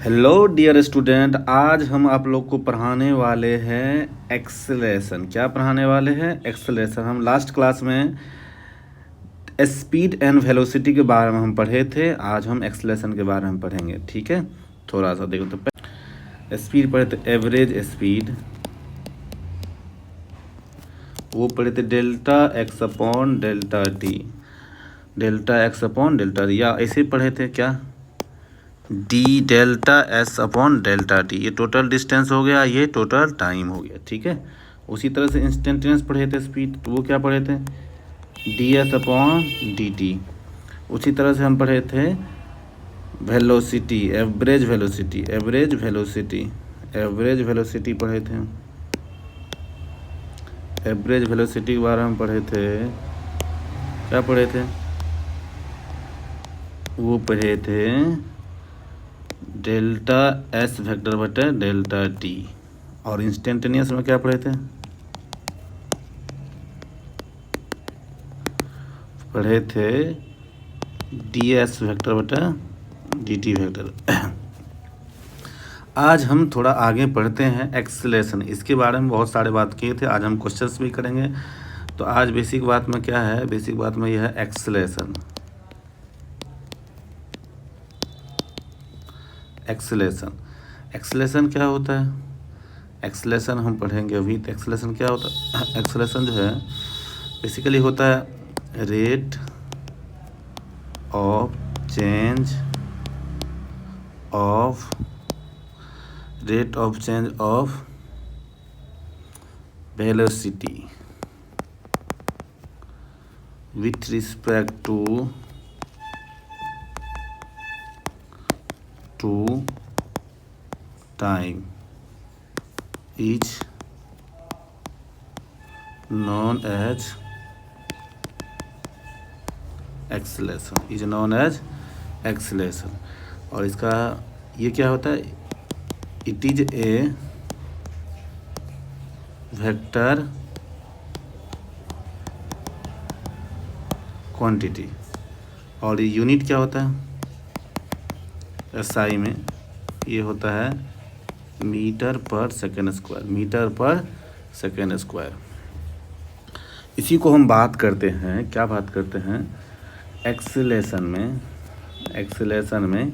Hello dear student, आज हम आप लोग को पढ़ाने वाले हैं एक्सेलरेशन। क्या पढ़ाने वाले हैं? एक्सेलरेशन। हम लास्ट क्लास में स्पीड एंड वेलोसिटी के बारे में हम पढ़े थे। आज हम एक्सेलरेशन के बारे में पढ़ेंगे। ठीक है, थोड़ा सा देखो। तो स्पीड पढ़े थे, एवरेज स्पीड, वो पढ़े थे delta x upon delta T, delta x upon delta T, या ऐसे पढ़े थे क्या, D delta S upon delta T. ये टोटल डिस्टेंस हो गया, ये टोटल टाइम हो गया। ठीक है, उसी तरह से इंस्टेंटेनियस पढ़े थे स्पीड, तो वो क्या पढ़े थे, D S upon D T. उसी तरह से हम पढ़े थे velocity, average velocity, average velocity, average velocity पढ़े थे। एवरेज वेलोसिटी के बारे में पढ़े थे, क्या पढ़े थे, वो पढ़े थे डेल्टा एस वेक्टर बटे डेल्टा टी। और इंस्टेंटेनियस में क्या पढ़े थे, पढ़े थे डी एस वेक्टर बटा डी टी वेक्टर। आज हम थोड़ा आगे पढ़ते हैं एक्सेलरेशन। इसके बारे में बहुत सारे बात किए थे, आज हम क्वेश्चंस भी करेंगे। तो आज बेसिक बात में क्या है, बेसिक बात में यह है एक्सेलरेशन। एक्सेलरेशन, एक्सेलरेशन क्या होता है, एक्सेलरेशन हम पढ़ेंगे अभी। तो एक्सेलरेशन क्या होता है, एक्सेलरेशन जो है बेसिकली होता है rate of change of, rate of change of velocity with respect to time is known as acceleration, is known as acceleration। और इसका ये क्या होता है, it is a vector quantity. और ये यूनिट क्या होता है, एसआई में ये होता है मीटर पर सेकेंड स्क्वायर, मीटर पर सेकेंड स्क्वायर। इसी को हम बात करते हैं, क्या बात करते हैं, एक्सेलरेशन में। एक्सेलरेशन में,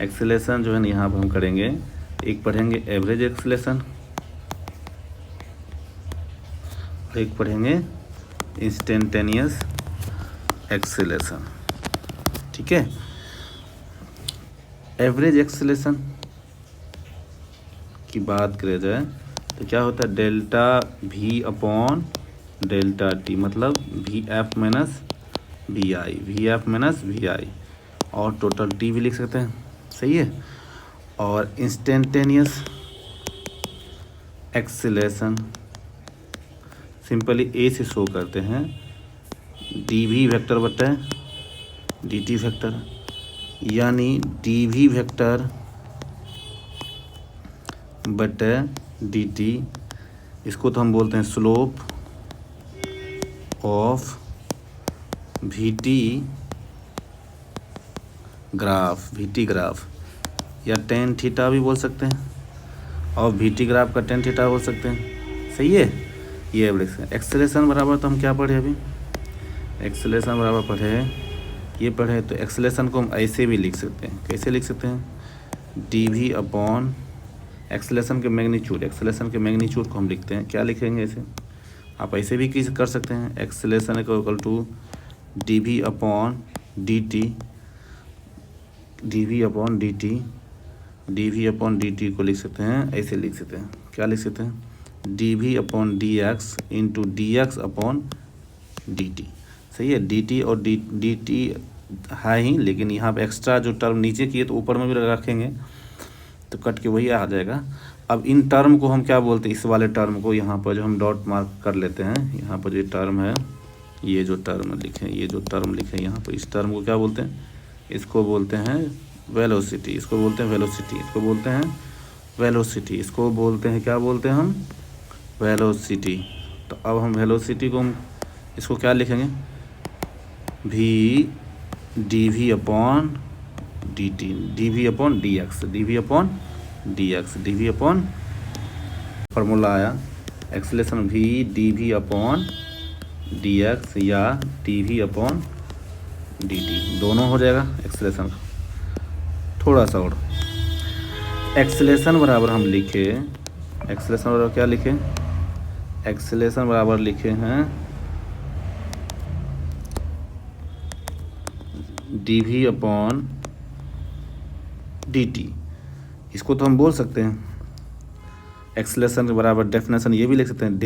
एक्सेलरेशन जो है ना, यहाँ पर हम करेंगे, एक पढ़ेंगे एवरेज एक्सेलरेशन, एक पढ़ेंगे इंस्टेंटेनियस एक्सेलरेशन। ठीक है, एवरेज एक्सेलरेशन की बात करें जाए तो क्या होता है, delta we upon delta t, मतलब v f minus v i, v f minus v i, और टोटल टी भी लिख सकते हैं। सही है। और इंस्टेंटेनियस एक्सेलरेशन सिंपली ए से शो करते हैं, डी वी वेक्टर बटे डी टी वेक्टर, यानी डी वी वेक्टर बटे डी टी। इसको तो हम बोलते हैं slope of we T graph, we T graph, या टेन थीटा भी बोल सकते हैं, और वी टी ग्राफ का टेन थीटा बोल सकते हैं। सही है। ये एवरेज एक्सेलरेशन बराबर, तो हम क्या पढ़े अभी, एक्सेलरेशन बराबर पढ़े, ये पढ़े। तो एक्सेलरेशन को हम ऐसे भी लिख सकते हैं, कैसे लिख सकते हैं, डी वी अपॉन एक्सेलरेशन के मैग्नीट्यूड, एक्सेलरेशन के मैग्नीट्यूड को हम लिखते हैं, क्या लिखेंगे ऐसे, आप ऐसे भी कर सकते हैं, acceleration equal to D we upon D T, D we upon D T, D we upon D T को लिख सकते हैं, ऐसे लिख सकते हैं, क्या लिख सकते हैं, D we upon D X into D X upon D T. सही है, डी टी और डी टी है ही, लेकिन यहाँ पे एक्स्ट्रा जो टर्म नीचे की है तो ऊपर में भी रखेंगे तो कट के वही आ जाएगा। अब इन टर्म को हम क्या बोलते हैं, इस वाले टर्म को यहाँ पर जो हम डॉट मार्क कर लेते हैं, यहाँ पर जो टर्म है, ये जो टर्म लिखे, ये जो टर्म लिखे यहाँ पर, इस टर्म को क्या बोलते हैं, इसको बोलते हैं वेलोसिटी, इसको बोलते हैं वेलोसिटी, इसको बोलते हैं वेलोसिटी, इसको बोलते हैं, क्या बोलते हैं हम, वेलोसिटी। तो अब हम वेलोसिटी को हम इसको क्या लिखेंगे, v d we upon D T, D we upon D x, d we upon D x, d we upon formula आया acceleration v d we upon D x या d we upon D t, दोनों हो जाएगा acceleration का। थोड़ा सा और acceleration बराबर हम लिखे, एक्सेलेरेशन बराबर क्या लिखे, एक्सेलेरेशन बराबर लिखे हैं D we upon D T. इसको तो हम बोल सकते हैं एक्सेलेरेशन के बराबर, डेफिनेशन ये भी लिख सकते हैं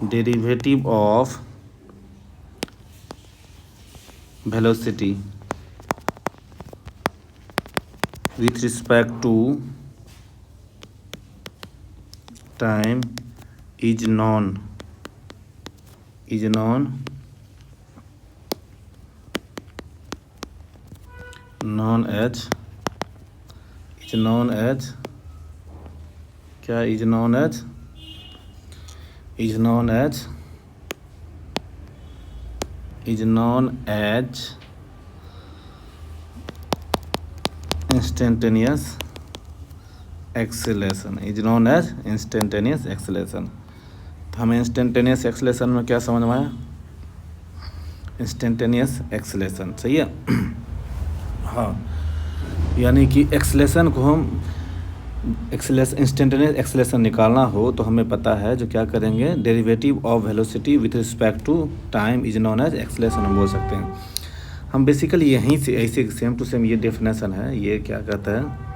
derivative of velocity with respect to time is known as क्या is known as instantaneous acceleration, is known as instantaneous acceleration। हमें इंस्टेंटेनियस एक्सेलेरेशन में क्या समझ में आया, इंस्टेंटेनियस एक्सेलेरेशन, सही है। हाँ, यानी कि एक्सेलेरेशन को हम इंस्टेंटेनियस एक्सेलेरेशन निकालना हो तो हमें पता है जो क्या करेंगे, derivative of velocity with respect to time is known as acceleration हम बोल सकते हैं। हम बेसिकली यहीं से ऐसे सेम टू सेम ये डेफिनेशन है, ये क्या कहता है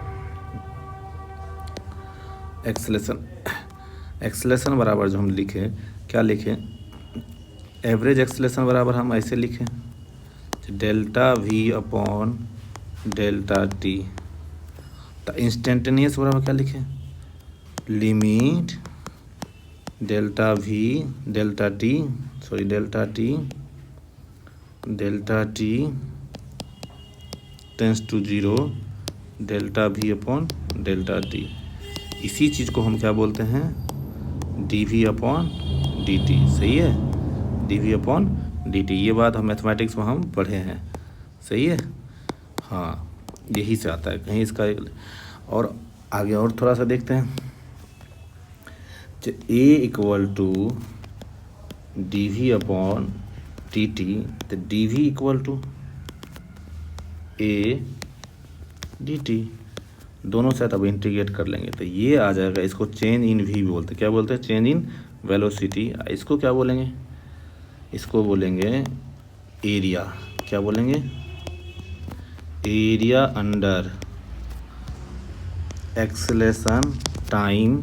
एक्सेलेरेशन बराबर जो हम लिखे, क्या लिखे, एवरेज एक्सेलेरेशन बराबर हम ऐसे लिखें delta we upon delta T. तो इंस्टेंटेनियस बराबर क्या लिखें, limit delta T tends to 0 delta we upon delta T. इसी चीज़ को हम क्या बोलते हैं, D we upon D T, सही है, D we upon D T. ये बात हम मैथमेटिक्स में हम पढ़े हैं, सही है। हाँ, यही से आता है कहीं इसका। और आगे और थोड़ा सा देखते हैं, a equal to D we upon t t, तो d v equal to a d t, दोनों साथ अब इंटीग्रेट कर लेंगे तो ये आ जाएगा। इसको चेंज इन वी बोलते हैं, क्या बोलते हैं, चेंज इन वेलोसिटी। इसको क्या बोलेंगे, इसको बोलेंगे एरिया, क्या बोलेंगे, area under acceleration time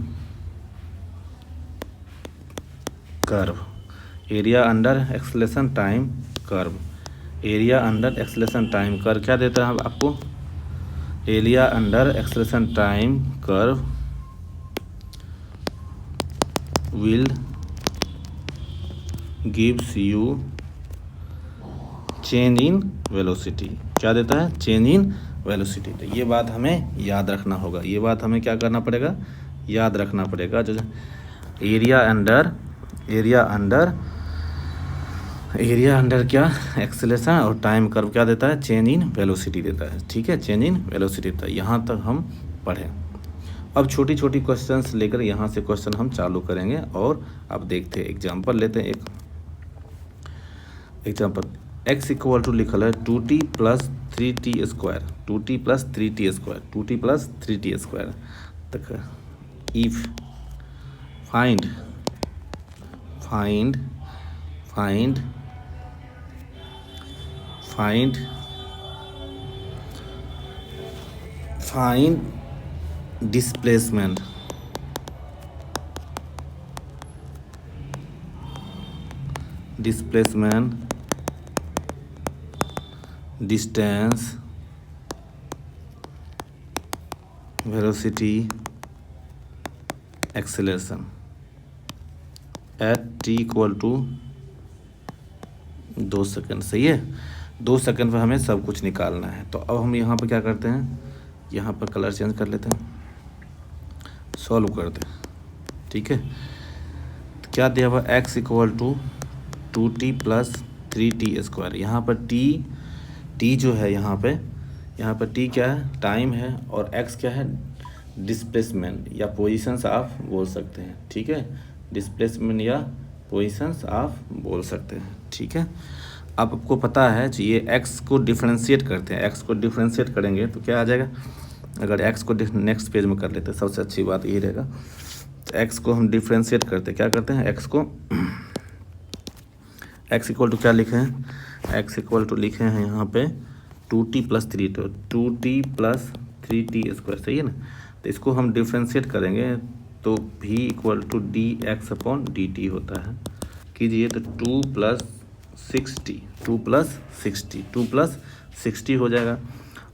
curve, area under acceleration time curve, area under acceleration time curve क्या देता है आपको, area under acceleration time curve will gives you change in velocity, क्या देता है, चेंज इन वेलोसिटी। तो ये बात हमें याद रखना होगा, ये बात हमें क्या करना पड़ेगा, याद रखना पड़ेगा। जो एरिया अंडर क्या एक्सेलेरेशन और टाइम कर्व क्या देता है, चेंज इन वेलोसिटी देता है, ठीक है, चेंज इन वेलोसिटी देता है। यहाँ तक हम पढ़ें। अब छोटी छोटी क्वेश्चंस लेकर यहाँ से क्वेश्चन हम चालू करेंगे और अब देखते हैं एग्जांपल लेते हैं। एक एग्जांपल x इक्वल टू लिखल है 2t plus 3t square, 2t plus 3t square, 2t plus 3t square तक। If find displacement distance velocity acceleration at t equal to 2 second, सही है। 2 सेकेंड पर हमें सब कुछ निकालना है। तो अब हम यहाँ पर क्या करते हैं, यहाँ पर कलर चेंज कर लेते हैं, सॉल्व करते हैं, ठीक है। तो क्या दिया हुआ x equal to 2t plus 3t²। यहाँ पर टी जो है यहाँ पर टी क्या है, टाइम है, और एक्स क्या है, डिस्प्लेसमेंट या पोजीशंस आप बोल सकते हैं। ठीक है, डिस्प्लेसमेंट या पोजीशंस आप बोल सकते हैं। ठीक है, अब आपको पता है ये एक्स को डिफ्रेंशिएट करते हैं। एक्स को डिफ्रेंशिएट करेंगे तो क्या आ जाएगा, अगर एक्स को नेक्स्ट पेज में कर लेते हैं, सबसे अच्छी बात यही रहेगा। तो एक्स को हम डिफ्रेंशिएट करते हैं, क्या करते हैं, एक्स को एक्स इक्वल टू क्या लिखे हैं, एक्स इक्वल टू लिखे हैं यहाँ पे 2t+3, तो 2t+3t², सही है ना। तो इसको हम डिफ्रेंशिएट करेंगे तो v इक्वल टू dx/dt होता है। कीजिए तो 2+60 हो जाएगा।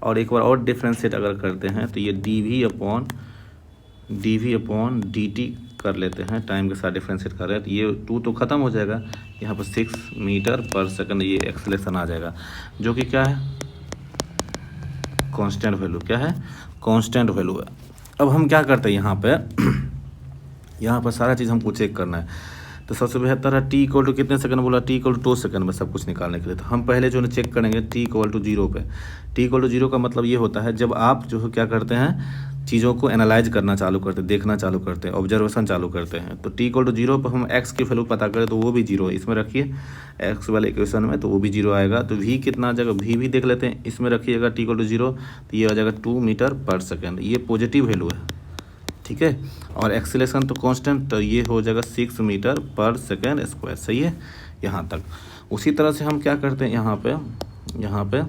और एक बार और डिफ्रेंशिएट अगर करते हैं तो ये dv/dt कर लेते हैं, टाइम के साथ डिफ्रेंशिएट कर रहे हैं तो ये 2 तो ख़त्म हो जाएगा, यहाँ पर 6 मीटर पर सेकंड ये एक्सेलरेशन आ जाएगा, जो कि क्या है, कांस्टेंट वैल्यू। क्या है, कांस्टेंट वैल्यू है। अब हम क्या करते हैं यहाँ पर सारा चीज़ हमको चेक करना है। तो सबसे बेहतर है टी इक्वल टू कितने सेकंड बोला, टी इक्वल टू 2 सेकंड में सब कुछ निकालने के लिए। तो हम पहले जो है चेक करेंगे टी इक्वल टू 0 पे। टी इक्वल टू 0 का मतलब ये होता है जब आप जो है क्या करते हैं, चीज़ों को एनालाइज करना चालू करते हैं, देखना चालू करते हैं, ऑब्जर्वेशन चालू करते हैं। तो टी इक्वल टू 0 पर हम एक्स की वैल्यू पता करें तो वो भी 0 है, इसमें रखिए एक्स वाले इक्वेशन में, तो वो भी 0 आएगा। तो वी कितना आ जाएगा, वी भी देख लेते हैं, इसमें रखिएगा टी इक्वल टू 0, तो ये आ जाएगा 2 मीटर पर सेकेंड, ये पॉजिटिव वैल्यू है। ठीक है, और एक्सीलरेशन तो कांस्टेंट, तो ये हो जाएगा 6 मीटर पर सेकेंड स्क्वायर। सही है यहाँ तक। उसी तरह से हम क्या करते हैं यहाँ पे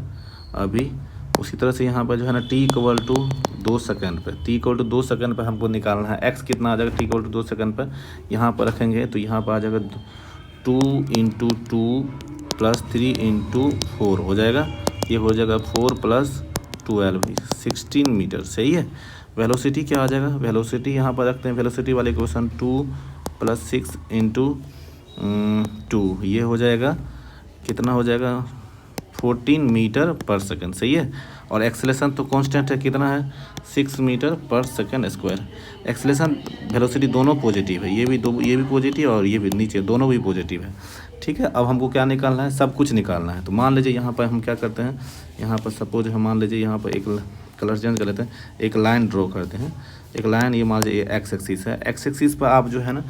अभी उसी तरह से यहाँ पर जो है ना टी इक्वल टू 2 सेकंड पे, टी इक्वल टू 2 सेकंड पे हमको निकालना है एक्स कितना आ जाएगा, टी इक्वल टू 2 सेकंड पे यहाँ पर रखेंगे तो यहाँ पर आ जाएगा 2 × 2 + 3 × 4 हो जाएगा, ये हो जाएगा 4 + 12 16 मीटर। सही है। वेलोसिटी क्या आ जाएगा, वेलोसिटी यहाँ पर रखते हैं, वेलोसिटी वाले क्वेश्चन 2 + 6 × 2, ये हो जाएगा कितना हो जाएगा 14 मीटर पर सेकंड। सही है। और एक्सेलेरेशन तो कांस्टेंट है, कितना है 6 मीटर पर सेकंड स्क्वायर। एक्सेलेरेशन वेलोसिटी दोनों पॉजिटिव है, ये भी पॉजिटिव और ये भी नीचे दोनों भी पॉजिटिव है। ठीक है, अब हमको क्या निकालना है, सब कुछ निकालना है। तो मान लीजिए यहाँ पर हम क्या करते हैं, यहाँ पर सपोज हम मान लीजिए यहाँ पर एक कलर चेंज कर लेते हैं, एक लाइन ड्रॉ करते हैं, एक लाइन, ये मान लीजिए एक्स एक्सिस है। एक्स एक्सिस पर आप जो है ना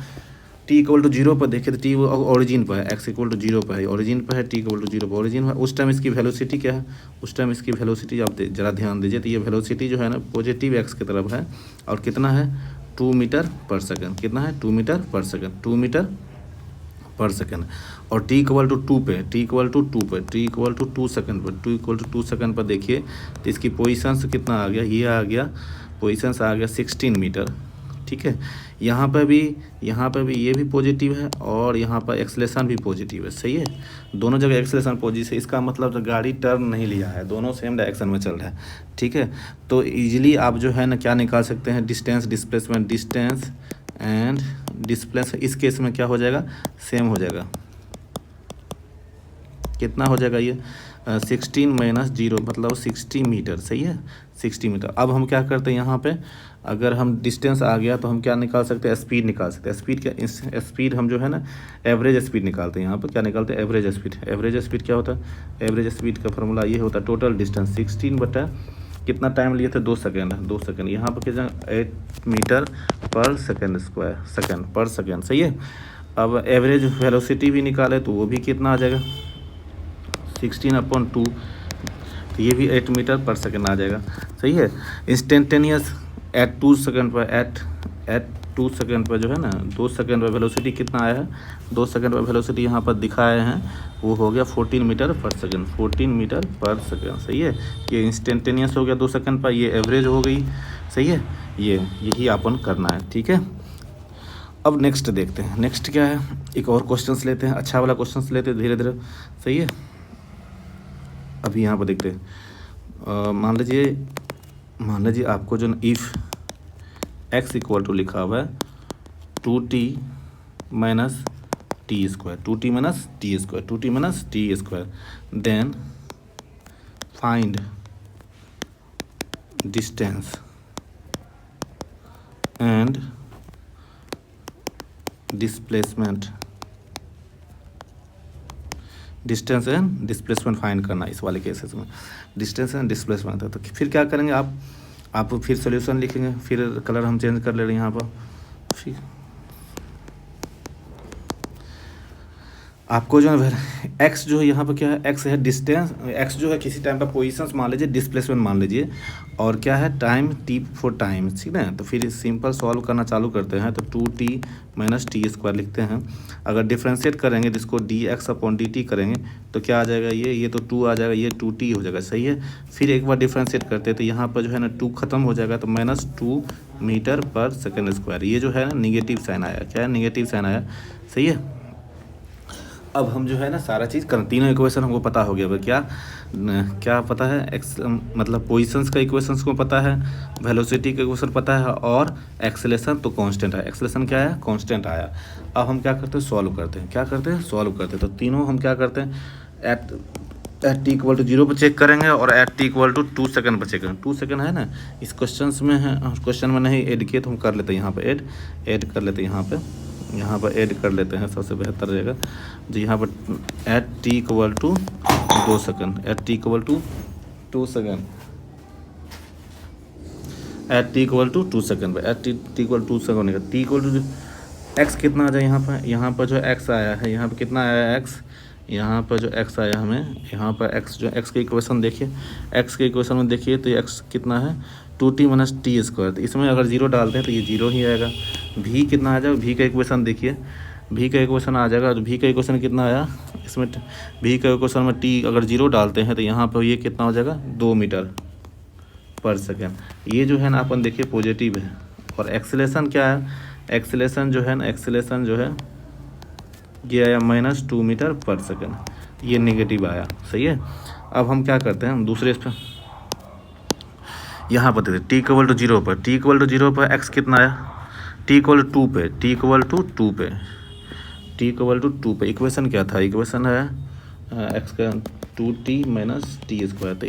टी इक्वल टू 0 पर देखिए तो टी ओरिजिन पर है, एक्स इक्वल टू 0 पर है, ओरिजिन पर है, टी इक्वल टू 0 पर ओरिजिन है। उस टाइम इसकी वेलोसिटी क्या है, उस टाइम इसकी वेलोसिटी आप जरा ध्यान दीजिए, तो ये वेलोसिटी जो है ना पॉजिटिव एक्स की तरफ है, और कितना है 2 मीटर पर सेकंड, कितना है 2 मीटर पर सेकंड, 2 मीटर पर सेकंड। और टी इक्वल टू 2 पे, टी इक्वल टू 2 पे, टी इक्वल टू 2 सेकंड पर, टी इक्वल टू 2 सेकंड पर देखिए तो इसकी पोजीशंस कितना आ गया, ये आ गया पोजीशंस आ गया 16 मीटर। ठीक है, यहाँ पर भी ये भी पॉजिटिव है और यहाँ पर एक्सेलेरेशन भी पॉजिटिव है। सही है, दोनों जगह एक्सेलेरेशन पॉजिटिव है, इसका मतलब तो गाड़ी टर्न नहीं लिया है, दोनों सेम डायरेक्शन में चल रहा है। ठीक है, तो इजीली आप जो है ना क्या निकाल सकते हैं, distance, displacement, distance and displace. इस केस में क्या हो जाएगा, सेम हो जाएगा, कितना हो जाएगा ये 16 - 0 मतलब 60 मीटर। सही है, 60 मीटर। अब हम क्या करते हैं यहाँ पे, अगर हम डिस्टेंस आ गया तो हम क्या निकाल सकते हैं, स्पीड निकाल सकते हैं। स्पीड क्या, स्पीड हम जो है ना एवरेज स्पीड निकालते हैं। यहाँ पर क्या निकालते हैं, एवरेज स्पीड। एवरेज स्पीड क्या होता है, एवरेज स्पीड का फॉर्मूला ये होता है टोटल डिस्टेंस 16 बटा कितना टाइम लिए थे 2 सेकेंड, 2 सेकेंड। यहाँ पर कितना 8 मीटर पर सेकेंड स्क्वायर, सेकेंड पर सेकेंड। सही है। अब एवरेज वेलोसिटी भी निकाले तो वो भी कितना आ जाएगा 16/2, तो ये भी 8 मीटर पर सेकंड आ जाएगा। सही है। इंस्टेंटेनियस एट 2 सेकंड पर, एट 2 सेकंड पर जो है ना 2 सेकंड पर वेलोसिटी कितना आया है, 2 सेकंड पर वेलोसिटी यहाँ पर दिखाए हैं, वो हो गया 14 मीटर पर सेकंड, 14 मीटर पर सेकंड। सही है, ये इंस्टेंटेनियस हो गया 2 सेकंड पर, ये एवरेज हो गई। सही है, यही अपन करना है। ठीक है, अब नेक्स्ट देखते हैं, नेक्स्ट क्या है, एक और क्वेश्चंस लेते हैं, अच्छा वाला क्वेश्चंस लेते हैं धीरे धीरे। सही है, अभी यहाँ पर देखते हैं, मान लीजिए आपको जो इफ़ x इक्वल टू लिखा हुआ है 2t - t², 2t - t², 2t - t², then find distance and displacement distance and displacement find करना इस वाले केसेस में, डिस्टेंस एंड डिस्प्लेसमेंट। तो फिर क्या करेंगे आप फिर सोल्यूशन लिखेंगे, फिर कलर हम चेंज कर ले रहे हैं यहाँ पर। फिर आपको जो है एक्स जो है यहाँ पर क्या है, एक्स है डिस्टेंस, एक्स जो है किसी टाइम का पोजीशंस मान लीजिए, डिस्प्लेसमेंट मान लीजिए, और क्या है टाइम टी फॉर टाइम, ठीक है। तो फिर सिंपल सॉल्व करना चालू करते हैं, तो 2t माइनस टी स्क्वायर लिखते हैं। अगर डिफ्रेंशिएट करेंगे तो इसको D X upon D T करेंगे तो क्या आ जाएगा, ये तो 2 आ जाएगा, ये 2t हो जाएगा, सही है। फिर एक बार डिफ्रेंशिएट करते हैं तो यहाँ पर जो है ना 2 खत्म हो जाएगा, तो -2 मीटर पर सेकेंड स्क्वायर, ये जो है ना निगेटिव साइन आया, क्या है निगेटिव साइन आया, सही है। अब हम जो है ना सारा चीज़ कर, तीनों इक्वेशन हमको पता हो गया। अब क्या पता है, एक्स मतलब पोजीशंस का इक्वेशंस को पता है, वेलोसिटी का इक्वेशन पता है, और एक्सेलेरेशन तो कांस्टेंट है, एक्सेलेरेशन क्या है कांस्टेंट आया। अब हम क्या करते हैं, सॉल्व करते हैं, क्या करते हैं सॉल्व करते हैं। तो तीनों हम क्या करते हैं, एट टी इक्वल टू 0 पर चेक करेंगे, और at T equal to 2 second पर चेक करेंगे। 2 सेकंड है ना, इस क्वेश्चन में है, क्वेश्चन में नहीं ऐड किए तो हम कर लेते हैं यहाँ पे ऐड कर लेते हैं, यहाँ पर ऐड कर लेते हैं, सबसे बेहतर रहेगा जी। यहाँ पर at T equal to 2 second, at T equal to 2 second, at T equal to 2 second पे, एट टी इक्वल 2 सेकंड होने का, टी इक्वल टू एक्स कितना आ जाए यहाँ पर जो एक्स आया है, यहाँ पर कितना आया एक्स, यहाँ पर जो एक्स आया हमें, यहाँ पर एक्स जो एक्स के इक्वेशन देखिए, एक्स के इक्वेशन में देखिए तो एक्स कितना है 2t माइनस टी स्क्वायर। तो इसमें अगर 0 डालते हैं तो ये 0 ही आएगा। भी कितना आ जाएगा, भी का इक्वेशन देखिए, भी का इक्वेशन आ जाएगा, तो भी का इक्वेशन कितना आया इसमें, भी का इक्वेशन में टी अगर 0 डालते हैं तो यहाँ पर ये कितना हो जाएगा 2 मीटर पर सेकेंड। ये जो है ना अपन देखिए पॉजिटिव है, और एक्सेलेरेशन क्या है, एक्सेलेरेशन जो है ना, एक्सेलेरेशन जो है ये आया -2 मीटर पर सेकेंड, ये नेगेटिव आया, सही है। अब हम क्या करते हैं, हम दूसरे इस पर यहाँ पर देखते टी इक्वल टू 0 पर, टी इक्वल टू 0 पर एक्स कितना आया, टी इक्वल टू 2 पे, टी इक्वल टू 2 पे, टी इक्वल टू 2 पे इक्वेशन क्या था, इक्वेशन है एक्स का 2t माइनस टी स्क्वायर। तो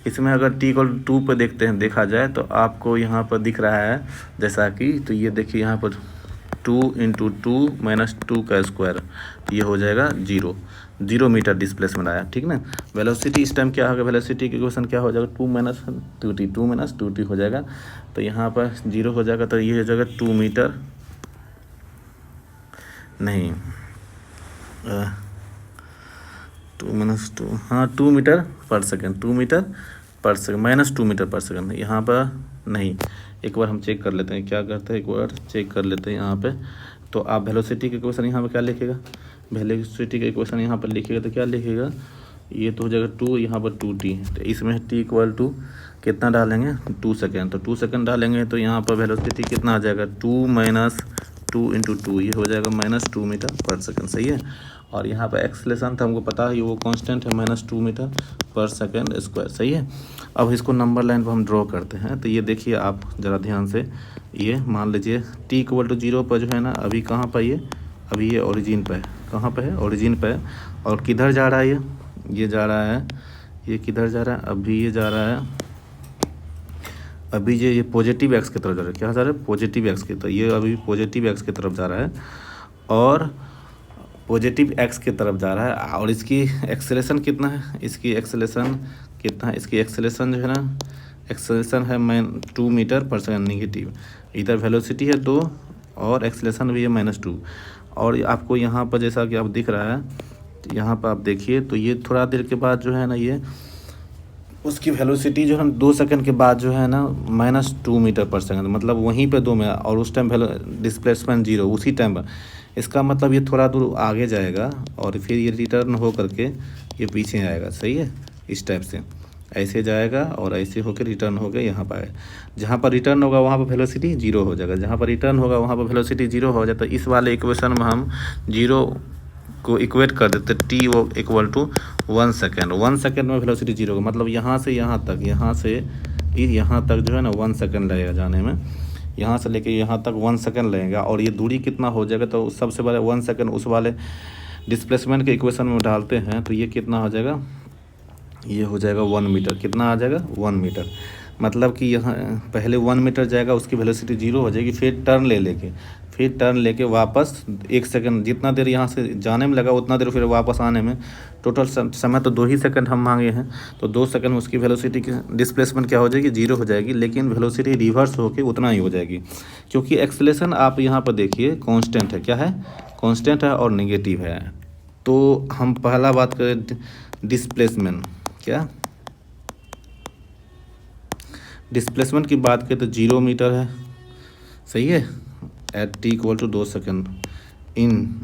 इसमें अगर टी इक्वल टू 2 पे देखा जाए तो आपको यहाँ पर दिख रहा है जैसा कि, तो ये देखिए यहाँ पर 2 × 2 माइनस 2 का स्क्वायर, ये हो जाएगा 0 मीटर डिस्प्लेसमेंट आया, ठीक ना। वेलोसिटी इस टाइम क्या होगा, वेलोसिटी की इक्वेशन क्या हो जाएगा 2 माइनस 2t हो जाएगा। तो यहाँ पर 0 हो जाएगा, तो ये हो जाएगा 2 मीटर नहीं 2 माइनस 2, हाँ 2 मीटर पर सेकेंड, 2 मीटर पर सेकेंड -2 मीटर पर सेकेंड। यहाँ पर नहीं, एक बार हम चेक कर लेते हैं, क्या करते हैं एक बार चेक कर लेते हैं यहाँ पे। तो आप वेलोसिटी का इक्वेशन यहाँ पे क्या लिखेगा, वेलोसिटी का इक्वेशन यहाँ पर लिखेगा तो क्या लिखेगा, ये तो हो जाएगा 2, यहाँ पर 2t, तो इसमें t इक्वल टू कितना डालेंगे 2 सेकेंड, तो 2 सेकेंड डालेंगे तो यहाँ पर वेलोसिटी कितना आ जाएगा 2 माइनस 2 × 2, ये हो जाएगा -2 मीटर पर सेकेंड, सही है। और यहाँ पर एक्सेलेरेशन था हमको पता है, ये वो कांस्टेंट है -2 मीटर पर सेकेंड स्क्वायर, सही है। अब इसको नंबर लाइन पर हम ड्रॉ करते हैं, तो ये देखिए आप ज़रा ध्यान से, ये मान लीजिए t इक्वल टू 0 पर जो है ना, अभी कहाँ पर अभी ये ओरिजिन पे है, कहाँ पे है ओरिजिन पे है, और किधर जा रहा है ये जा रहा है, ये किधर जा रहा है, अभी ये जा रहा है, अभी ये पॉजिटिव एक्स की तरफ जा रहा है, क्या जा रहा है पॉजिटिव एक्स की तरफ, ये अभी पॉजिटिव एक्स की तरफ जा रहा है, और पॉजिटिव एक्स की तरफ जा रहा है। और इसकी एक्सेलेरेशन कितना है, इसकी एक्सेलेरेशन कितना है, इसकी एक्सेलेरेशन जो है ना, एक्सेलेरेशन है 2 मीटर पर सेकेंड निगेटिव, इधर वेलोसिटी है 2 और एक्सेलेरेशन भी है -2। और आपको यहाँ पर जैसा कि आप दिख रहा है, यहाँ पर आप देखिए तो ये थोड़ा देर के बाद जो है ना, ये उसकी वेलोसिटी जो है 2 सेकंड के बाद जो है ना -2 मीटर पर सेकंड, मतलब वहीं पे 2 में, और उस टाइम डिस्प्लेसमेंट 0 उसी टाइम पर। इसका मतलब ये थोड़ा दूर आगे जाएगा और फिर ये रिटर्न हो करके ये पीछे आएगा, सही है। इस टाइप से ऐसे जाएगा और ऐसे होकर रिटर्न हो गया यहाँ पर। जहाँ पर रिटर्न होगा वहाँ पर वेलोसिटी 0 हो जाएगा, जहाँ पर रिटर्न होगा वहाँ पर वेलोसिटी 0 हो जाता है। इस वाले इक्वेशन में हम 0 को इक्वेट कर देते, t वो इक्वल टू 1 सेकेंड। 1 सेकेंड में वेलोसिटी 0 होगा, मतलब यहाँ से यहाँ तक, यहाँ से यहाँ तक जो है ना 1 सेकेंड लगेगा जाने में, यहाँ से लेके यहाँ तक 1 सेकेंड लगेगा। और ये दूरी कितना हो जाएगा, तो सबसे पहले 1 सेकेंड उस वाले डिस्प्लेसमेंट के इक्वेशन में डालते हैं, तो ये कितना हो जाएगा, ये हो जाएगा 1 मीटर। कितना आ जाएगा 1 मीटर, मतलब कि यहाँ पहले 1 मीटर जाएगा, उसकी वेलोसिटी 0 हो जाएगी, फिर टर्न लेके वापस 1 सेकंड, जितना देर यहाँ से जाने में लगा उतना देर फिर वापस आने में, टोटल समय तो 2 ही सेकंड हम मांगे हैं, तो 2 सेकंड में उसकी वेलोसिटी की डिस्प्लेसमेंट क्या हो जाएगी, 0 हो जाएगी, लेकिन वेलोसिटी रिवर्स होके उतना ही हो जाएगी, क्योंकि एक्सेलरेशन आप यहाँ पर देखिए कांस्टेंट है, क्या है, कांस्टेंट है और नेगेटिव है। तो हम पहला बात करें डिस्प्लेसमेंट, क्या डिस्प्लेसमेंट की बात करें तो 0 मीटर है, सही है, at T equal to 2 second, in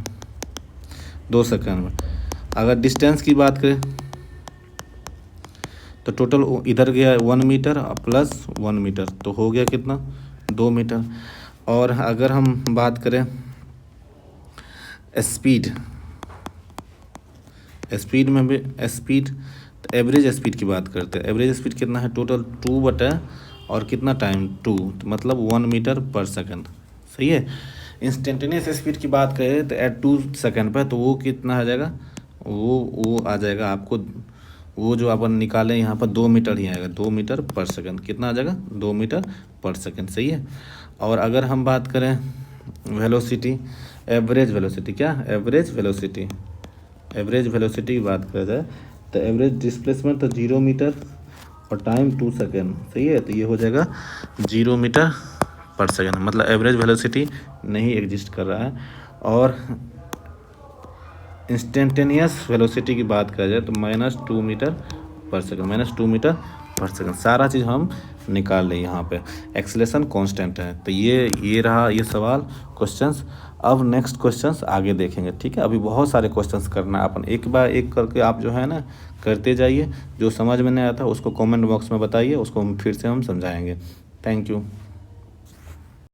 2 second में। अगर डिस्टेंस की बात करें तो टोटल इधर गया 1 मीटर प्लस 1 मीटर, तो हो गया कितना, 2 मीटर। और अगर हम बात करें स्पीड में भी, तो एवरेज स्पीड की बात करते हैं। एवरेज स्पीड कितना है, टोटल 2 बटा और कितना टाइम 2, तो मतलब 1 मीटर पर सेकंड, सही है। इंस्टेंटेनियस स्पीड की बात करें तो एट 2 सेकंड पर, तो वो कितना आ जाएगा, वो आ जाएगा आपको, वो जो अपन निकालें यहाँ पर 2 मीटर ही आएगा, 2 मीटर पर सेकंड, कितना आ जाएगा, 2 मीटर पर सेकंड, सही है। और अगर हम बात करें वेलोसिटी, एवरेज वेलोसिटी, क्या एवरेज वेलोसिटी की बात करें जाए तो एवरेज डिस्प्लेसमेंट तो 0 मीटर और टाइम 2 सेकेंड, सही है, तो ये हो जाएगा 0 मीटर पर सेकेंड, मतलब एवरेज वेलोसिटी नहीं एग्जिस्ट कर रहा है। और इंस्टेंटेनियस वेलोसिटी की बात करा जाए तो -2 मीटर पर सेकेंड, सारा चीज़ हम निकाल लें यहाँ पे, एक्सेलरेशन कांस्टेंट है। तो ये रहा ये सवाल क्वेश्चंस। अब नेक्स्ट क्वेश्चंस आगे देखेंगे, ठीक है। अभी बहुत सारे क्वेश्चंस करना है अपन, एक बार एक करके आप जो है ना करते जाइए, जो समझ में नहीं आता उसको कमेंट बॉक्स में बताइए, उसको फिर से हम समझाएंगे। Thank you.